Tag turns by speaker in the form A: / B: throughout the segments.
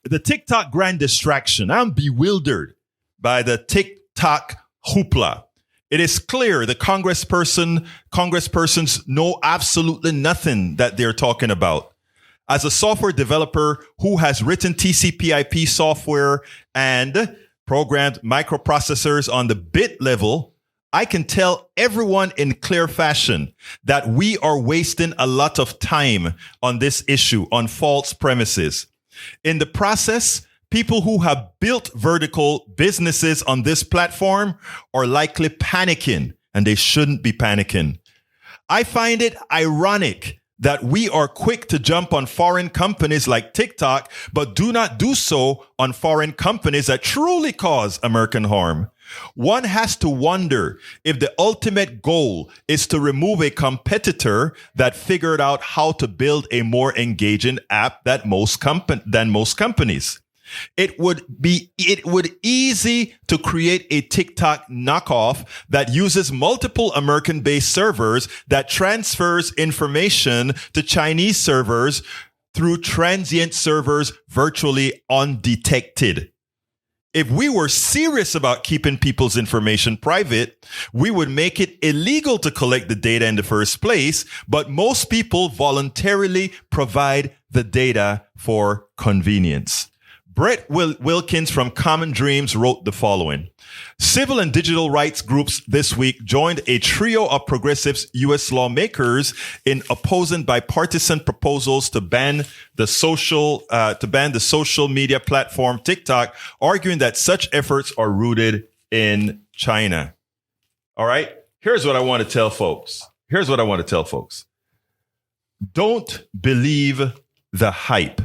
A: the TikTok grand distraction. I'm bewildered by the TikTok hoopla. It is clear the congresspersons know absolutely nothing that they're talking about. As a software developer who has written TCP/IP software and programmed microprocessors on the bit level, I can tell everyone in clear fashion that we are wasting a lot of time on this issue on false premises. In the process, people who have built vertical businesses on this platform are likely panicking, and they shouldn't be panicking. I find it ironic that we are quick to jump on foreign companies like TikTok, but do not do so on foreign companies that truly cause American harm. One has to wonder if the ultimate goal is to remove a competitor that figured out how to build a more engaging app than most companies. It would easy to create a TikTok knockoff that uses multiple American-based servers that transfers information to Chinese servers through transient servers virtually undetected. If we were serious about keeping people's information private, we would make it illegal to collect the data in the first place, but most people voluntarily provide the data for convenience. Brett Wilkins from Common Dreams wrote the following. Civil and digital rights groups this week joined a trio of progressives U.S. lawmakers in opposing bipartisan proposals to ban the social media platform TikTok, arguing that such efforts are rooted in China. All right. Here's what I want to tell folks. Don't believe the hype.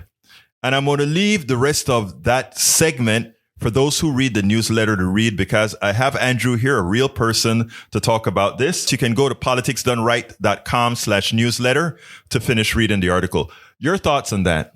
A: And I'm going to leave the rest of that segment for those who read the newsletter to read, because I have Andrew here, a real person, to talk about this. You can go to politicsdoneright.com/newsletter to finish reading the article. Your thoughts on that?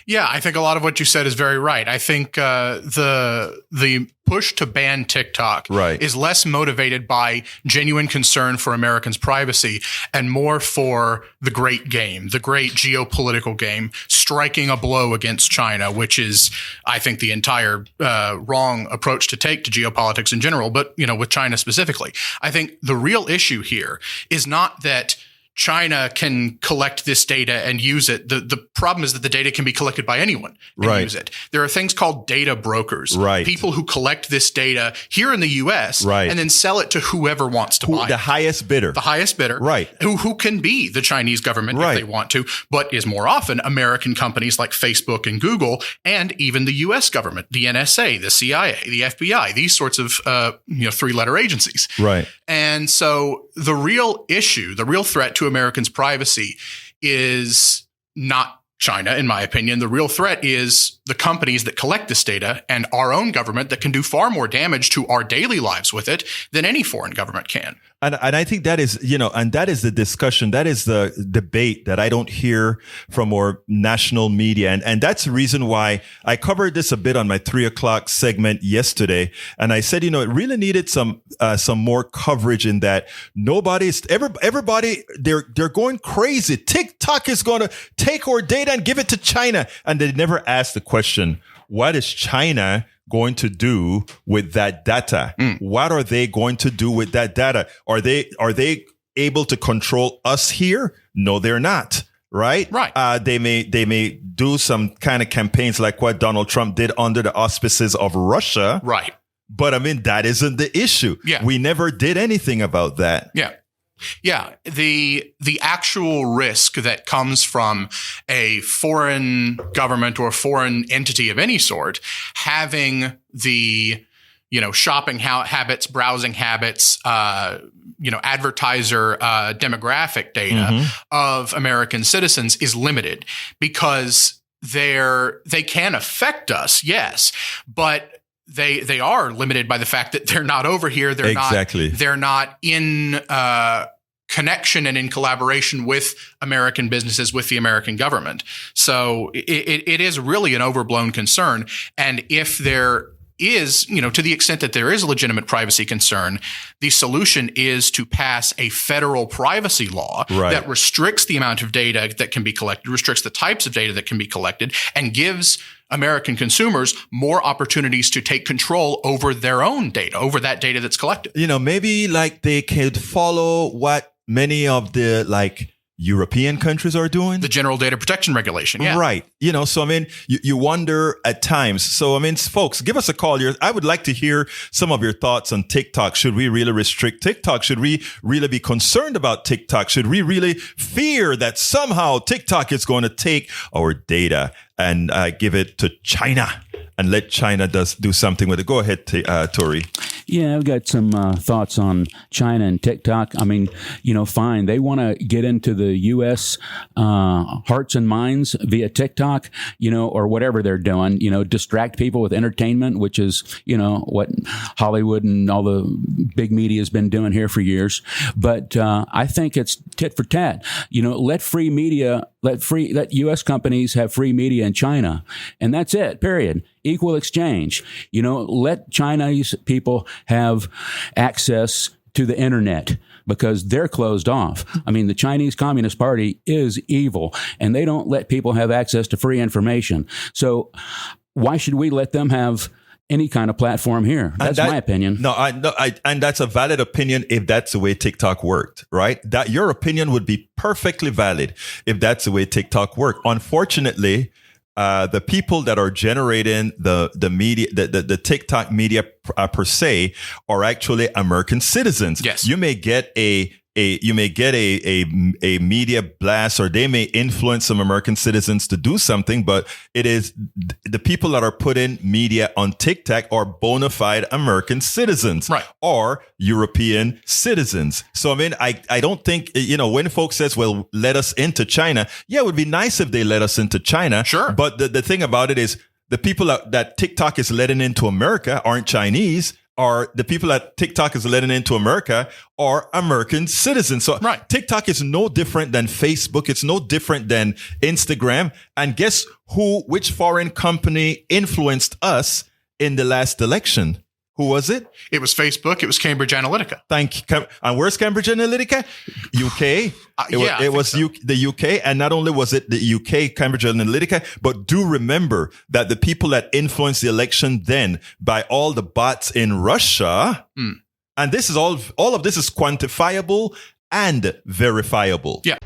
B: Yeah, I think a lot of what you said is very right. I think the push to ban TikTok is less motivated by genuine concern for Americans' privacy and more for the great game, the great geopolitical game, striking a blow against China, which is, I think, the entire wrong approach to take to geopolitics in general, but, with China specifically. I think the real issue here is not that China can collect this data and use it. The problem is that the data can be collected by anyone and use it. There are things called data brokers, people who collect this data here in the U.S. And then sell it to whoever wants to buy it.
A: The highest bidder.
B: Who can be the Chinese government if they want to, but is more often American companies like Facebook and Google, and even the U.S. government, the NSA, the CIA, the FBI, these sorts of three-letter agencies. And so the real issue, the real threat to Americans' privacy is not China, in my opinion. The real threat is the companies that collect this data and our own government that can do far more damage to our daily lives with it than any foreign government can.
A: And I think that is, and that is the discussion. That is the debate that I don't hear from our national media. And that's the reason why I covered this a bit on my 3:00 segment yesterday. And I said, it really needed some more coverage in that. Everybody, they're going crazy. TikTok is going to take our data and give it to China. And they never asked the question, what is China going to do with that data? What are they going to do with that data? Are they able to control us here? No, they're not. Right. They may do some kind of campaigns like what Donald Trump did under the auspices of Russia. But that isn't the issue. We never did anything about that.
B: Yeah, the actual risk that comes from a foreign government or foreign entity of any sort having the, shopping habits, browsing habits, advertiser demographic data of American citizens is limited because they can affect us, yes, but they are limited by the fact that they're not over here. They're not in connection and in collaboration with American businesses, with the American government. So it is really an overblown concern. And if there is, to the extent that there is a legitimate privacy concern, the solution is to pass a federal privacy law that restricts the amount of data that can be collected, restricts the types of data that can be collected, and gives American consumers more opportunities to take control over their own data, over that data that's collected.
A: Maybe like they could follow what many of the like European countries are doing.
B: The General Data Protection Regulation. Yeah.
A: Right. So, you wonder at times. So, folks, give us a call. I would like to hear some of your thoughts on TikTok. Should we really restrict TikTok? Should we really be concerned about TikTok? Should we really fear that somehow TikTok is going to take our data and give it to China and let China do something with it? Go ahead, Tori.
C: Yeah, I've got some thoughts on China and TikTok. Fine. They want to get into the U.S. Hearts and minds via TikTok, or whatever they're doing, distract people with entertainment, which is, what Hollywood and all the big media has been doing here for years. But I think it's tit for tat. Let free media, let U.S. companies have free media in China. And that's it, period. Equal exchange. Let Chinese people have access to the internet because they're closed off. The Chinese Communist Party is evil, and they don't let people have access to free information. So why should we let them have any kind of platform here? That's my opinion.
A: And that's a valid opinion if that's the way TikTok worked, right? That your opinion would be perfectly valid if that's the way TikTok worked. Unfortunately, the people that are generating the media, the TikTok media per se, are actually American citizens.
B: Yes,
A: you may get a media blast, or they may influence some American citizens to do something, but it is the people that are putting media on TikTok are bona fide American citizens,
B: right,
A: or European citizens. So I don't think, when folks says, well, let us into China, yeah, it would be nice if they let us into China.
B: Sure.
A: But the thing about it is the people that TikTok is letting into America aren't Chinese. Or the people that TikTok is letting into America are American citizens. So
B: right.
A: TikTok is no different than Facebook. It's no different than Instagram. And guess which foreign company influenced us in the last election? Who was it?
B: It was Facebook. It was Cambridge Analytica.
A: Thank you. And where's Cambridge Analytica? UK. It was the UK. And not only was it the UK, Cambridge Analytica, but do remember that the people that influenced the election then by all the bots in Russia, and this is all of this is quantifiable and verifiable.
B: Yeah.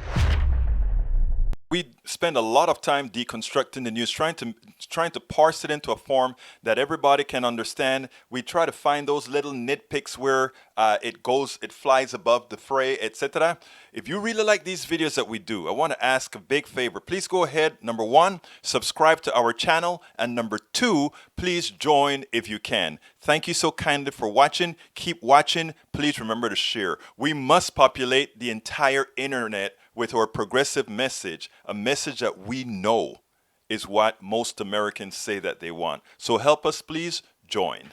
A: We spend a lot of time deconstructing the news, trying to parse it into a form that everybody can understand. We try to find those little nitpicks where it flies above the fray, etc. If you really like these videos that we do, I want to ask a big favor. Please go ahead. Number 1, subscribe to our channel. And number 2, please join if you can. Thank you so kindly for watching. Keep watching. Please remember to share. We must populate the entire internet with our progressive message, a message that we know is what most Americans say that they want. So help us, please join.